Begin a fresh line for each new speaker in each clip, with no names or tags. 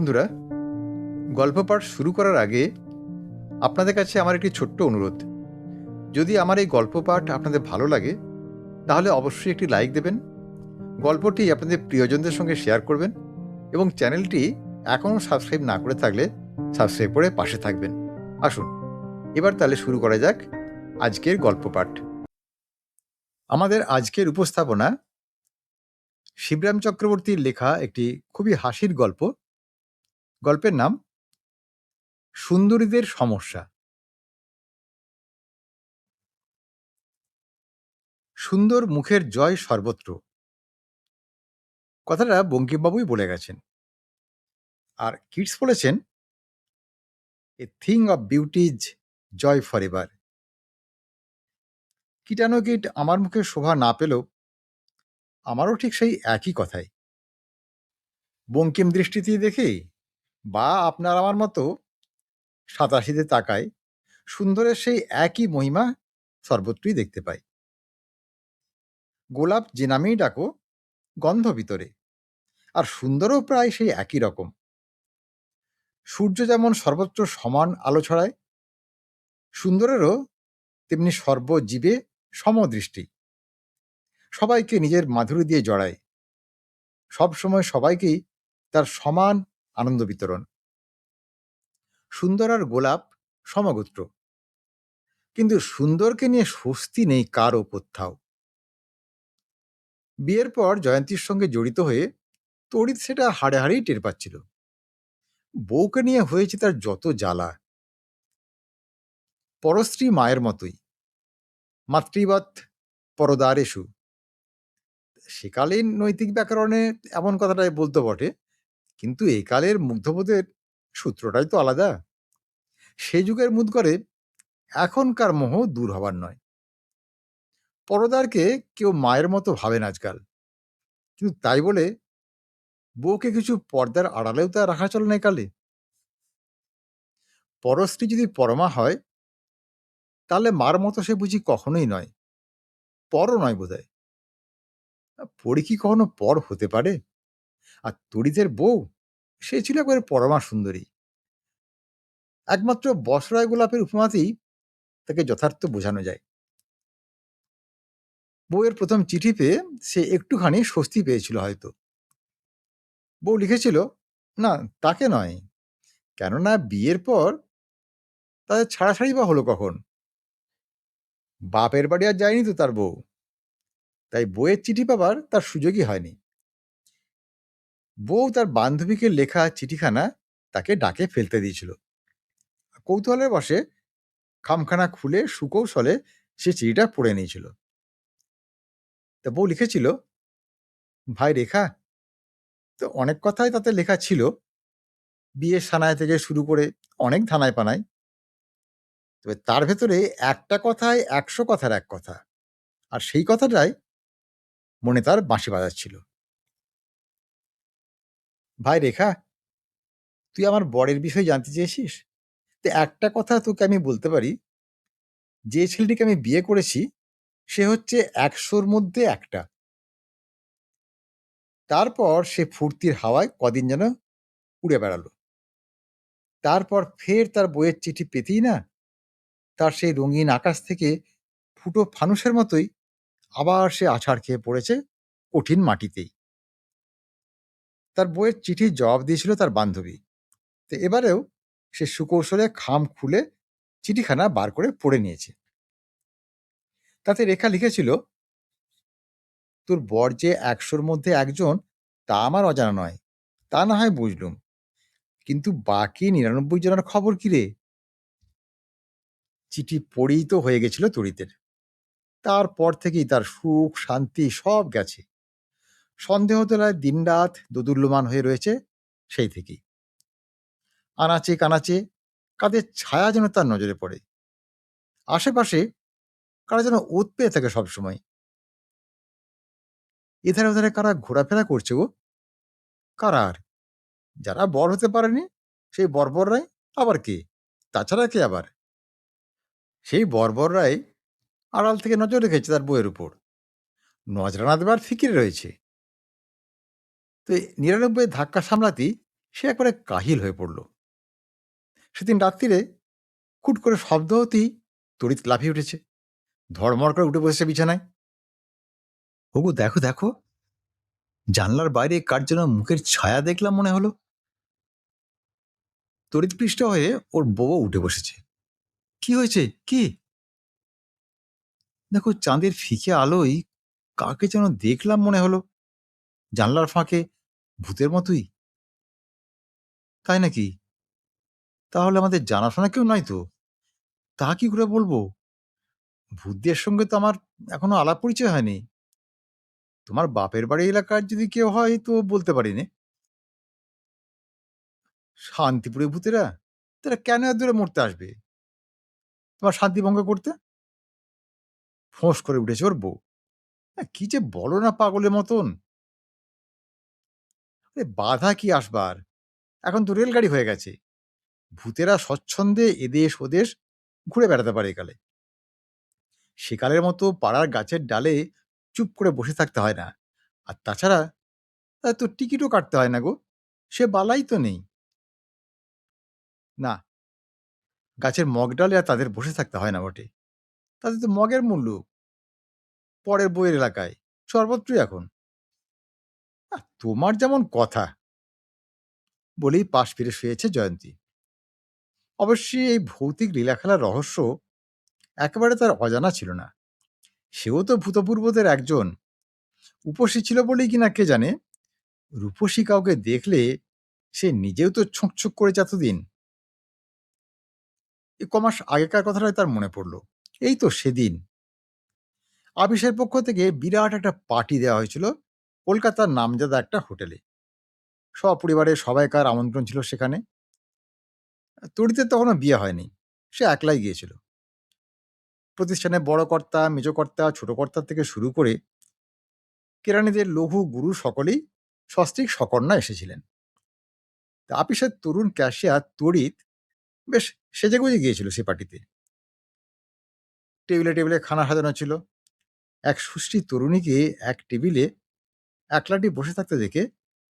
বন্ধুরা, গল্প পাঠ শুরু করার আগে আপনাদের কাছে আমার একটি ছোট্ট অনুরোধ। যদি আমার এই গল্প পাঠ আপনাদের ভালো লাগে, তাহলে অবশ্যই একটি লাইক দেবেন, গল্পটি আপনাদের প্রিয়জনদের সঙ্গে শেয়ার করবেন এবং চ্যানেলটি এখনও সাবস্ক্রাইব না করে থাকলে সাবস্ক্রাইব করে পাশে থাকবেন। আসুন, এবার তাহলে শুরু করা যাক আজকের গল্প পাঠ। আমাদের আজকের উপস্থাপনা শিবরাম চক্রবর্তীর লেখা একটি খুবই হাসির গল্প। গল্পের নাম সুন্দরীদের সমস্যা। সুন্দর মুখের জয় সর্বত্র, কথাটা বঙ্কিমবাবুই বলে গেছেন। আর কিটস বলেছেন, a thing of beauty is joy for ever. কীটানুকীট আমার মুখে শোভা না পেলেও আমারও ঠিক সেই একই কথাই। বঙ্কিম দৃষ্টিতে দেখে বা আপনার আমার মতো সাতাশিতে তাকায় সুন্দরের সেই একই মহিমা সর্বত্রই দেখতে পাই। গোলাপ যে নামেই ডাকো, গন্ধ ভিতরে, আর সুন্দরও প্রায় সেই একই রকম। সূর্য যেমন সর্বত্র সমান আলো ছড়ায়, সুন্দরেরও তেমনি সর্বজীবে সমদৃষ্টি, সবাইকে নিজের মাধুরী দিয়ে জড়ায়, সবসময় সবাইকেই তার সমান আনন্দ বিতরণ। সুন্দর আর গোলাপ সমগোত্র, কিন্তু সুন্দরকে নিয়ে স্বস্তি নেই কারও কোথাও। বিয়ের পর জয়ন্তীর সঙ্গে জড়িত হয়ে তড়িৎ সেটা হাড়ে হাড়েই টের পাচ্ছিল। বউকে নিয়ে হয়েছে তার যত জ্বালা। পরস্ত্রী মায়ের মতোই, মাতৃবৎ পরদারেষু। সেকালীন নৈতিক ব্যাকরণে এমন কথাটাই বলতো বটে, কিন্তু একালের মুগ্ধবোধের সূত্রটাই তো আলাদা। সে যুগের মুদগরে এখনকার মোহ দূর হবার নয়। পরদারকে কেউ মায়ের মতো ভাবেন আজকাল, কিন্তু তাই বলে বউকে কিছু পর্দার আড়ালেও তা রাখা চলে না একালে। পরস্ত্রী যদি পরমা হয়, তাহলে মার মতো সে বুঝি কখনোই নয়, পরও নয় বোধহয়। পরি কি কখনো পর হতে পারে? আর তড়িতের বউ, সে ছিল একবারে পরমা সুন্দরী। একমাত্র বসরায় গোলাপের উপমাতেই তাকে যথার্থ বোঝানো যায়। বউয়ের প্রথম চিঠি পেয়ে সে একটুখানি স্বস্তি পেয়েছিল হয়তো। বউ লিখেছিল, না তাকে নয়, কেননা বিয়ের পর তাদের ছাড়াছাড়ি বা হলো কখন? বাপের বাড়ি আর যায়নি তো তার বউ, তাই বউয়ের চিঠি পাবার তার সুযোগই হয়নি। বউ তার বান্ধবীকে লেখা চিঠিখানা তাকে ডাকে ফেলতে দিয়েছিল। কৌতূহলের বশে খামখানা খুলে সুকৌশলে সে চিঠিটা পড়ে নিয়েছিল। তা বউ লিখেছিল, ভাই রেখা, তো অনেক কথাই তাতে লেখা ছিল, বিয়ের সানায় থেকে শুরু করে অনেক ধানায় পানায়। তবে তার ভেতরে একটা কথায় ১০০ কথার এক কথা, আর সেই কথাটাই মনে তার বাঁশি বাজাচ্ছিল। ভাই রেখা, তুই আমার বরের বিষয়ে জানতে চেয়েছিস? তো একটা কথা তোকে আমি বলতে পারি, যে ছেলেটিকে আমি বিয়ে করেছি সে হচ্ছে ১০০-র মধ্যে একটা। তারপর সে ফুর্তির হাওয়ায় কদিন যেন উড়ে বেড়ালো। তারপর ফের তার বইয়ের চিঠি পেতেই না, তার সেই রঙিন আকাশ থেকে ফুটো ফানুসের মতোই আবার সে আছাড় খেয়ে পড়েছে কঠিন মাটিতেই। তার বইয়ের চিঠির জবাব দিয়েছিল তার বান্ধবী। তো এবারেও সে সুকৌশলে খাম খুলে চিঠিখানা বার করে পড়ে নিয়েছে। তাতে রেখা লিখেছিল, তোর বর যে ১০০-র মধ্যে একজন তা আমার অজানা নয়, তা না হয় বুঝলুম, কিন্তু বাকি ৯৯ জনের খবর কি রে? চিঠি পড়েই তো হয়ে গেছিল তড়িতের। তারপর থেকেই তার সুখ শান্তি সব গেছে। সন্দেহ তোলায় দিনরাত দোদুল্যমান হয়ে রয়েছে সেই থেকেই। আনাচে কানাচে কাদের ছায়া যেন তার নজরে পড়ে। আশেপাশে কারা যেন ওত পেয়ে থাকে সবসময়। এধারে ওধারে কারা ঘোরাফেরা করছে গো? কারা আর? যারা বর হতে পারেনি সেই বর্বররাই। আবার কে? তাছাড়া কে আবার? সেই বর্বররাই আড়াল থেকে নজর রেখেছে তার বইয়ের উপর, নজরানা দেবার ফিকিরে রয়েছে। তো এই ৯৯ ধাক্কা সামলাতেই সে একবারে কাহিল হয়ে পড়ল। সেদিন রাত্রিরে খুট করে শব্দ হতেই তড়িৎ লাফিয়ে উঠেছে, ধড়মড় করে উঠে বসেছে বিছানায়। ওগো দেখো দেখো, জানলার বাইরে কার যেন মুখের ছায়া দেখলাম মনে হলো। তড়িৎপৃষ্ট হয়ে ওর বউ উঠে বসেছে। কি হয়েছে, কি? দেখো চাঁদের ফিকে আলোয় কাকে যেন দেখলাম মনে হলো, জানলার ফাঁকে, ভূতের মতোই। তাই নাকি? তাহলে আমাদের জানাশোনা কেউ নয় তো? তা কি করে বলবো? ভূতদের সঙ্গে তো আমার এখনো আলাপ পরিচয় হয়নি। তোমার বাপের বাড়ি এলাকার যদি কেউ হয় তো বলতে পারি নে। শান্তিপুরে ভূতেরা? তারা কেন এত দূরে মরতে আসবে তোমার শান্তি ভঙ্গ করতে? ফোঁস করে উঠেছে ওর বউ। কি যে বলো না পাগলের মতন! বাধা কি আসবার? এখন তো রেলগাড়ি হয়ে গেছে। ভূতেরা স্বচ্ছন্দে এদেশ ওদেশ ঘুরে বেড়াতে পারে একালে। সেকালের মতো পাড়ার গাছের ডালে চুপ করে বসে থাকতে হয় না। আর তাছাড়া তো টিকিটও কাটতে হয় না গো। সে বালাই তো নেই। না, গাছের মগ ডালে আর তাদের বসে থাকতে হয় না বটে। তাদের তো মগের মূল্য পরের বইয়ের এলাকায় সর্বত্রই এখন। তোমার যেমন কথা, বলেই পাশ ফিরে শুয়েছে জয়ন্তী। অবশ্যই এই ভৌতিক লীলাখেলার রহস্য একেবারে তার অজানা ছিল না। সেও তো ভূতপূর্বদের একজন। উপসী ছিল বলেই কিনা কে জানে, রূপসী কাউকে দেখলে সে নিজেও তো ছুঁক ছুঁক করেছে এতদিন। এ কমাস আগেকার কথাটাই তার মনে পড়ল। এই তো সেদিন আপিসের পক্ষ থেকে বিরাট একটা পার্টি দেওয়া হয়েছিল কলকাতার নামজাদা একটা হোটেলে। সপরিবারের সবাইকার আমন্ত্রণ ছিল সেখানে। তড়িতে তখনও বিয়ে হয়নি, সে একলাই গিয়েছিল। প্রতিষ্ঠানে বড় কর্তা, মেজ কর্তা, ছোট কর্তা থেকে শুরু করে কেরানিদের লঘু গুরু সকলেই সস্ত্রীক সকন্যা এসেছিলেন। তা আপিসের তরুণ ক্যাশিয়ার তড়িৎ বেশ সেজেগুজে গিয়েছিল সে পার্টিতে। টেবিলে টেবিলে খানা সাজানো ছিল। এক সুশ্রী তরুণীকে এক টেবিলে একলাটি বসে থাকতে দেখে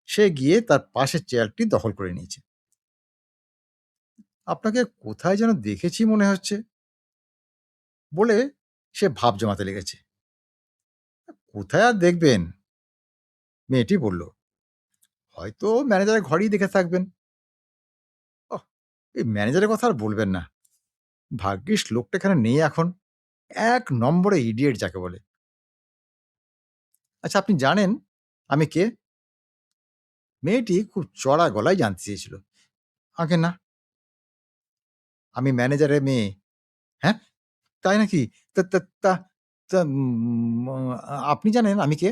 সে গিয়ে তার পাশের চেয়ারটি দখল করে নিয়েছে। আপনাকে কোথায় যেন দেখেছি মনে হচ্ছে বলে সে ভাব জমাতে লেগেছে। কোথায় আর দেখবেন, মেয়েটি বলল, হয়তো ম্যানেজারের ঘরেই দেখে থাকবেন। ওহ, এই ম্যানেজারের কথা আর বলবেন না। ভাগ্যিস লোকটা এখানে নেই এখন। এক নম্বরে ইডিয়েট যাকে বলে। আচ্ছা আপনি জানেন আমি কে? মেয়েটি খুব চড়া গলায় জানতে চেয়েছিল। আগে না, আমি ম্যানেজারের মেয়ে। হ্যাঁ, তাই নাকি? তা তা তা তা আপনি জানেন আমি কে?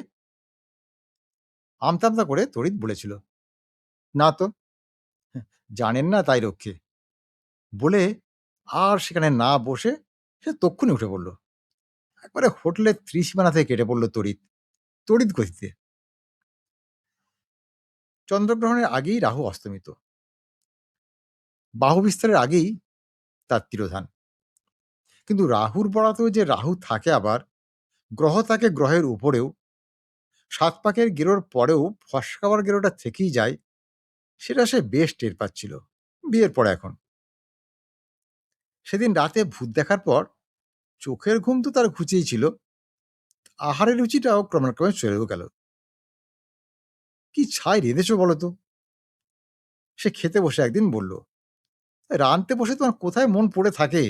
আমতা আমতা করে তড়িৎ বলেছিল, না তো। হ্যাঁ, জানেন না তাই রক্ষে। বলে আর সেখানে না বসে সে তক্ষুনি উঠে পড়ল। একবারে হোটেলের ত্রিসীমানা থেকে কেটে পড়ল তড়িৎ, তড়িৎ গতিতে। চন্দ্রগ্রহণের আগেই রাহু অস্তমিত। বাহু বিস্তারের আগেই তার তিরোধান। কিন্তু রাহুর বরাতেও যে রাহু থাকে আবার, গ্রহ থাকে গ্রহের উপরেও, সাত পাকের গেরোর পরেও ফসকা খাওয়ার গেরোটা থেকেই যায়, সেটা সে বেশ টের পাচ্ছিল বিয়ের পরে এখন। সেদিন রাতে ভূত দেখার পর চোখের ঘুম তো তার ঘুচেই ছিল, আহারের রুচিটাও ক্রমে ক্রমে চলেও গেল। কি ছাই রেঁধেছ বলো তো? সে খেতে বসে একদিন বলল, রানতে বসে তোমার কোথায় মন পড়ে থাকে?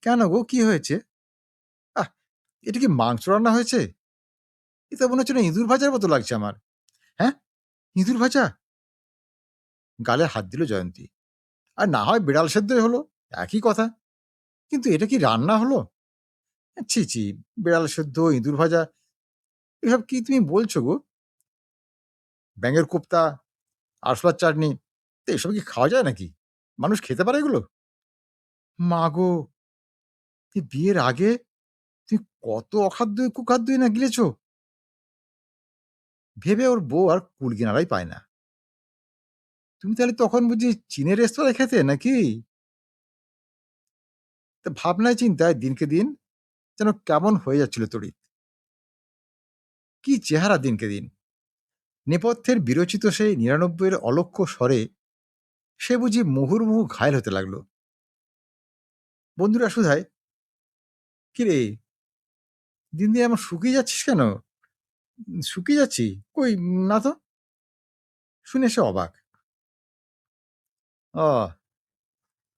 কেন গো, কি হয়েছে? আহ, এটা কি মাংস রান্না হয়েছে? এটা মনে হচ্ছে না ইঁদুর ভাজার মতো লাগছে আমার। হ্যাঁ, ইঁদুর ভাজা? গালে হাত দিল জয়ন্তী। আর না হয় বিড়াল সেদ্ধই হলো, একই কথা। কিন্তু এটা কি রান্না হলো? ছি ছি, বিড়াল সেদ্ধ, ইঁদুর ভাজা, এসব কি তুমি বলছো গো? ব্যাঙের কোপ্তা, আরশোলার চাটনি, তো এসব কি খাওয়া যায় নাকি? মানুষ খেতে পারে এগুলো? মা গো, তুই বিয়ের আগে তুই কত অখাদ্য কুখাদ্যই না গিলেছ! ভেবে ওর বউ আর কুল কিনারাই পায় না। তুমি তাহলে তখন বুঝি চীনের রেস্তোরাঁয় খেতে নাকি? তা ভাবনায় চিন্তায় দিনকে দিন যেন কেমন হয়ে যাচ্ছিল তড়িৎ। কি চেহারা দিনকে দিন! নেপথ্যের বিরচিত সেই ৯৯ এর অলক্ষ্য স্বরে সে বুঝি মুহুর্মুহু ঘায়েল হতে লাগলো। বন্ধুরা শুধায়, "কিরে, দিন, দিন এমন শুকিয়ে যাচ্ছিস কেন?" "শুকিয়ে যাচ্ছি? কই, না তো।" শুনে সে অবাক। "ও,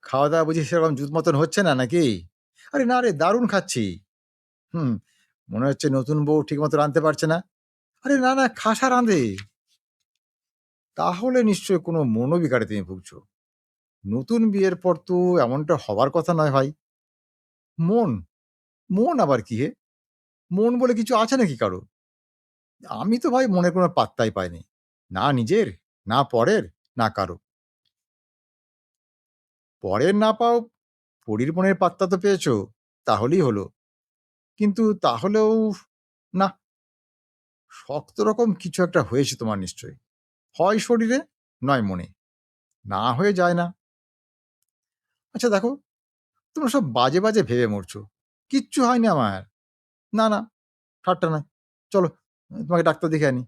খাওয়া-দাওয়া বুঝি সেরকম জুত মতন হচ্ছে না নাকি?" "আরে না রে, দারুণ খাচ্ছি।" "হুম, মনে হচ্ছে নতুন বউ ঠিকমতো রাঁধতে পারছে না।" "আরে না, না, খাসা রাঁধে।" "তাহলে নিশ্চয়ই কোনো মনোবিকারে তুমি ভুগছো। নতুন বিয়ের পর তো এমনটা হবার কথা নয় ভাই।" "মন? মন আবার কি হে? মন বলে কিছু আছে নাকি কারো? আমি তো ভাই মনের কোনো পাত্তাই পাইনি। না নিজের, না পরের, না কারো। পরের না পাও, পরীর মনের পাত্তা তো পেয়েছো, তাহলেই হলো। কিন্তু তাহলেও না, শক্ত রকম কিছু একটা হয়েছে তোমার নিশ্চয়ই। হয় শরীরে, নয় মনে। না হয়ে যায় না। আচ্ছা দেখো, তোমরা সব বাজে, বাজে ভেবে মরছো। কিচ্ছু হয়নি আমার। না, না, ঠাট্টা নয়। চলো, তোমাকে ডাক্তার দেখিয়ে আনি।"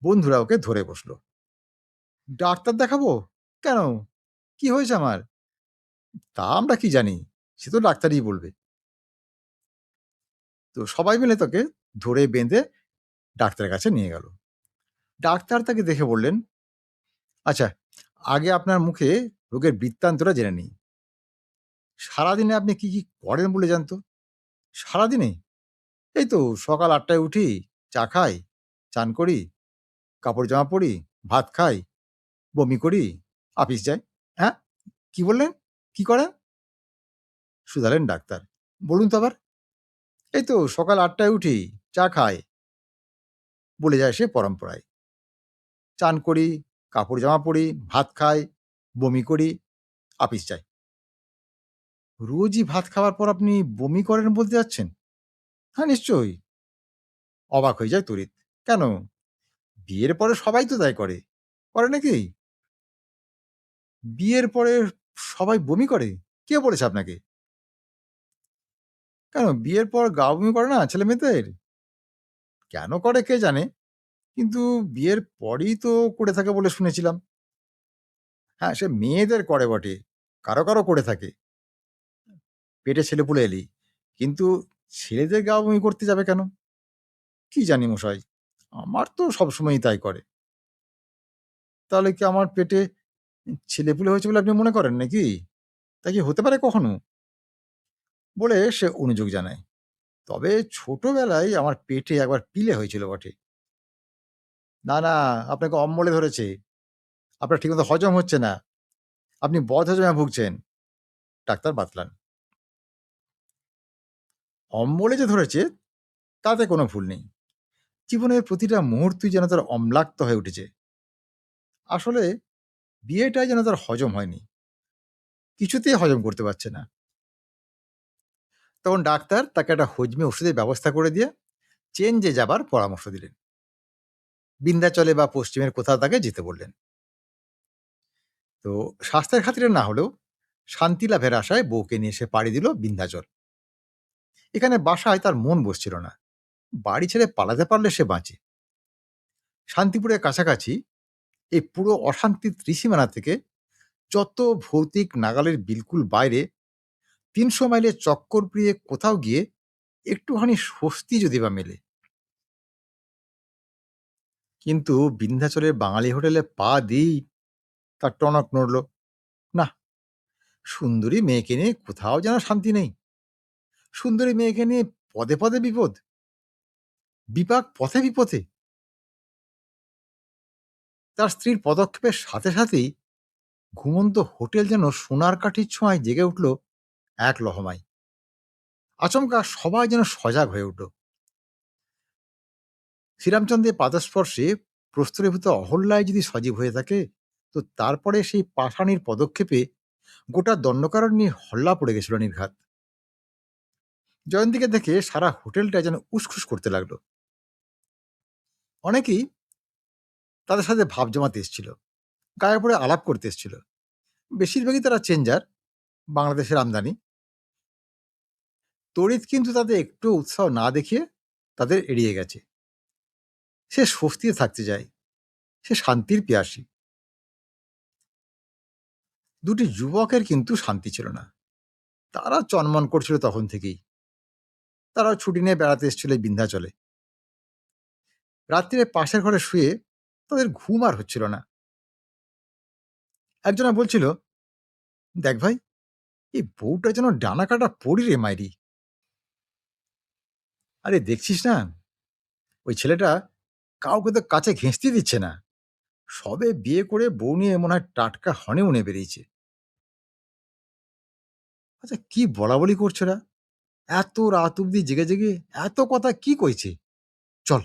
বন্ধুরা ওকে ধরে বসল। "ডাক্তার দেখাবো? কেন? কি হয়েছে আমার?" "তা আমরা কি জানি? সে তো ডাক্তারই বলবে।" তো সবাই মিলে তাকে ধরে বেঁধে ডাক্তারের কাছে নিয়ে গেল। ডাক্তার তাকে দেখে বললেন, "আচ্ছা, আগে আপনার মুখে রোগের বৃত্তান্তটা জেনে নিই। সারাদিনে আপনি কি, কি করেন বলে যান তো?" "সারাদিনে? এই তো সকাল ৮ টায় উঠি, চা খাই, চান করি, কাপড়-জামা পরি, ভাত খাই, বমি করি, আপিস যাই।" "হ্যাঁ? কি বললেন? কি করেন?" শুধালেন ডাক্তার। "বলুন তো আবার?" "এই তো সকাল ৮ টায় উঠি, চা খাই," বলে যায় সে পরম্পরায়। "চান করি, কাপড়-জামা পরি, ভাত খাই, বমি করি, আপিস যাই।" রোজই ভাত খাওয়ার পর আপনি বমি করেন বলতে যাচ্ছেন? হ্যাঁ, নিশ্চয়ই। অবাক হয়ে যায় তড়িৎ। কেন? বিয়ের পরে সবাই তো তাই করে। করে নাকি? বিয়ের পরে সবাই বমি করে? কে বলেছে আপনাকে? কেন, বিয়ের পর গা বমি করে না ছেলে-মেয়েদের? কেন করে কে জানে? কিন্তু বিয়ের পরেই তো করে থাকে বলে শুনেছিলাম। হ্যাঁ, সে মেয়েদের করে বটে। কারো, কারো করে থাকে। পেটে ছেলেপুলে এলেই। কিন্তু ছেলেদের গা বমি করতে যাবে কেন? কি জানি মশাই। আমার তো সবসময়ই তাই করে। তাহলে কি আমার পেটে ছেলেপুলে হয়েছে বলে আপনি মনে করেন নাকি? তা কি হতে পারে কখনো? বলে সে অনুযোগ জানায়। তবে ছোটবেলায় আমার পেটে একবার পিলে হয়েছিল বটে। না, না, আপনাকে অম্বলে ধরেছে। আপনার ঠিকমতো হজম হচ্ছে না। আপনি বদহজমে ভুগছেন। ডাক্তার বাতলান। অম্বলে যে ধরেছে তাতে কোনো ভুল নেই। জীবনের প্রতিটা মুহূর্তই যেন তার অম্লাক্ত হয়ে উঠেছে। আসলে বিয়েটাই যেন তার হজম হয়নি। কিছুতেই হজম করতে পারছে না। তখন ডাক্তার তাকে একটা হজমি ওষুধের ব্যবস্থা করে দিয়ে চেঞ্জে যাবার পরামর্শ দিলেন। বিন্ধ্যাচলে বা পশ্চিমের কোথাও তাকে যেতে বললেন। তো স্বাস্থ্যের খাতিরে না হলেও শান্তি লাভের আশায় বউকে নিয়ে সে পাড়ি দিল বিন্ধ্যাচল। এখানে বাসায় তার মন বসছিল না। বাড়ি ছেড়ে পালাতে পারলে সে বাঁচে। শান্তিপুরের কাছাকাছি এই পুরো অশান্তির ত্রিসীমানা থেকে যত ভৌতিক নাগালের বিলকুল বাইরে ৩০০ মাইলের চক্কর পেরিয়ে কোথাও গিয়ে একটুখানি স্বস্তি যদি বা মেলে। কিন্তু বিন্ধ্যাচলের বাঙালি হোটেলে পা দিই তার টনক নড়ল। না, সুন্দরী মেয়েকে নিয়ে কোথাও যেন শান্তি নেই। সুন্দরী মেয়েকে নিয়ে পদে পদে বিপদ, বিপাক পথে বিপথে। তার স্ত্রীর পদক্ষেপের সাথে সাথেই ঘুমন্ত হোটেল যেন সোনার কাঠির ছোঁয়ায় জেগে উঠল এক লহমায়। আচমকা সবাই যেন সজাগ হয়ে উঠল। শ্রীরামচন্দ্রের পাদস্পর্শে প্রস্তরীভূত অহল্যায় যদি সজীব হয়ে থাকে, তো তারপরে সেই পাষাণীর পদক্ষেপে গোটা দণ্ডকারণ্যে হল্লা পড়ে গেছিল নির্ঘাত। জয়ন্তীকে দেখে সারা হোটেলটা যেন উসখুস করতে লাগলো। অনেকেই তাদের সাথে ভাব জমাতে এসেছিল, গায়ে পড়ে আলাপ করতে এসেছিল। বেশিরভাগই তারা চেঞ্জার, বাংলাদেশের আমদানি। তড়িৎ কিন্তু তাদের একটু উৎসাহ না দেখিয়ে তাদের এড়িয়ে গেছে। সে স্বস্তিতে থাকতে চায়, সে শান্তির পিয়াসী। দুটি যুবকের কিন্তু শান্তি ছিল না। তারা চনমন করছিল তখন থেকেই। তারাও ছুটি নিয়ে বেড়াতে এসেছিল এই বিন্ধ্যাচলে। রাত্রিরে পাশের ঘরে শুয়ে তাদের ঘুম আর হচ্ছিল না। একজনা বলছিল, দেখ ভাই, এই বউটা যেন ডানা কাটা পড়ি রে মাইরি। আরে দেখছিস না, ওই ছেলেটা কাউকে তো কাছে ঘেঁষতে দিচ্ছে না। সবে বিয়ে করে বউ নিয়ে মনে হয় টাটকা হনিমুনে বেরিয়েছে। আচ্ছা, কি বলা বলি করছে ওরা? এত রাত অব্দি জেগে জেগে এত কথা কি কইছে? চল,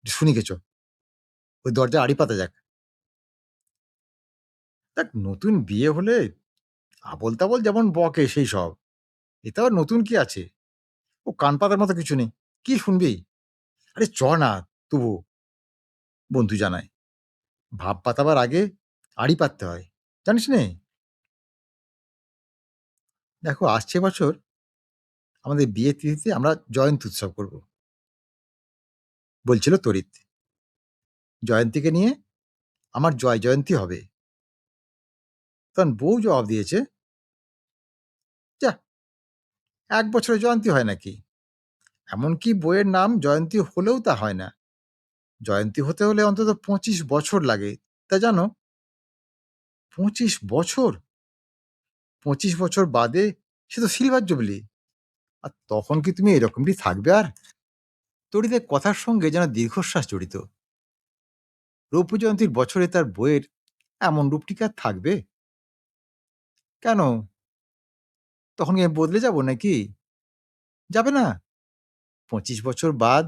শুনি গে চ। ওই দরজায় আড়ি পাতা যাক। দেখ, নতুন বিয়ে হলে আবোল তাবোল যেমন বকে সেই সব। এতে আবার নতুন কি আছে? ও কান পাতার মতো কিছু নেই। কি শুনবি? আরে চ না, তবু বন্ধু জানায়। ভাব পাতাবার আগে আড়ি পাততে হয়। জানিস নে? দেখো, আসছে বছর আমাদের বিয়ের তিথিতে আমরা জয়ন্তী উৎসব করব, বলছিল তড়িৎ। জয়ন্তীকে নিয়ে আমার জয় জয়ন্তী হবে। তখন বউ জবাব দিয়েছে, যা, ১ বছরে জয়ন্তী হয় নাকি? এমনকি বইয়ের নাম জয়ন্তী হলেও তা হয় না। জয়ন্তী হতে হলে অন্তত ২৫ বছর লাগে। তা জানো? ২৫ বছর? ২৫ বছর বাদে সে তো সিলভার জুবলি। আর তখন কি তুমি এরকমই থাকবে আর? তড়িতের কথার সঙ্গে যেন দীর্ঘশ্বাস জড়িত। রৌপ্য জয়ন্তীর বছরে তার বইয়ের এমন রূপটি কি আর থাকবে? কেন? তখন কি আমি বদলে যাব নাকি? যাবে না? ২৫ বছর বাদ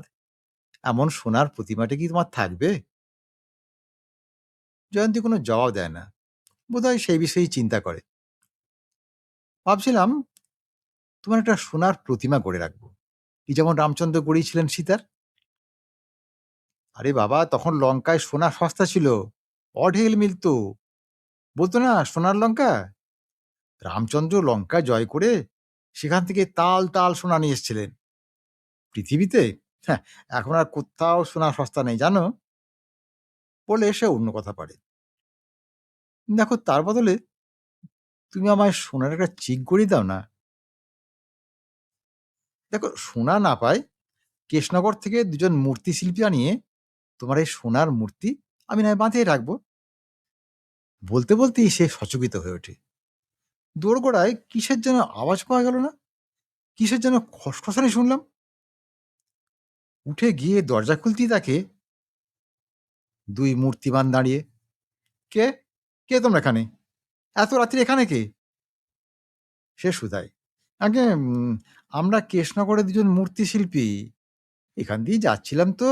এমন সোনার প্রতিমাটা কি তোমার থাকবে? জয়ন্তী কোনো জবাব দেয় না। বোধহয় সেই বিষয়েই চিন্তা করে। ভাবছিলাম, তোমার একটা সোনার প্রতিমা গড়ে রাখবো। এই যেমন রামচন্দ্র গড়িয়েছিলেন সীতার। আরে বাবা, তখন লঙ্কায় সোনা সস্তা ছিল। অঢেল মিলত। বলতো না সোনার লঙ্কা? রামচন্দ্র লঙ্কা জয় করে সেখান থেকে তাল তাল সোনা নিয়ে এসেছিলেন। পৃথিবীতে, হ্যাঁ, এখন আর কোথাও সোনা সস্তা নেই জানো? বলে সে অন্য কথা পারে। দেখো, তার বদলে তুমি আমায় সোনার একটা চিক গড়িয়ে দাও না। দেখো, সোনা না পাই, কেশনগর থেকে দুজন মূর্তি শিল্পী আনিয়ে তোমার এই সোনার মূর্তি আমি নয় বাঁধিয়ে রাখবো। বলতে বলতেই সে সচকিত হয়ে ওঠে। দোরগোড়ায় কিসের যেন আওয়াজ পাওয়া গেল না? কিসের যেন খসখসানি শুনলাম। উঠে গিয়ে দরজা খুলতেই তাকে দুই মূর্তিমান দাঁড়িয়ে। কে? কে তোমরা এখানে? এত রাত্রে এখানে কে? সে শুধায়, আগে আমরা কেশনগরের দুজন মূর্তি শিল্পী। এখান দিয়েই যাচ্ছিলাম তো।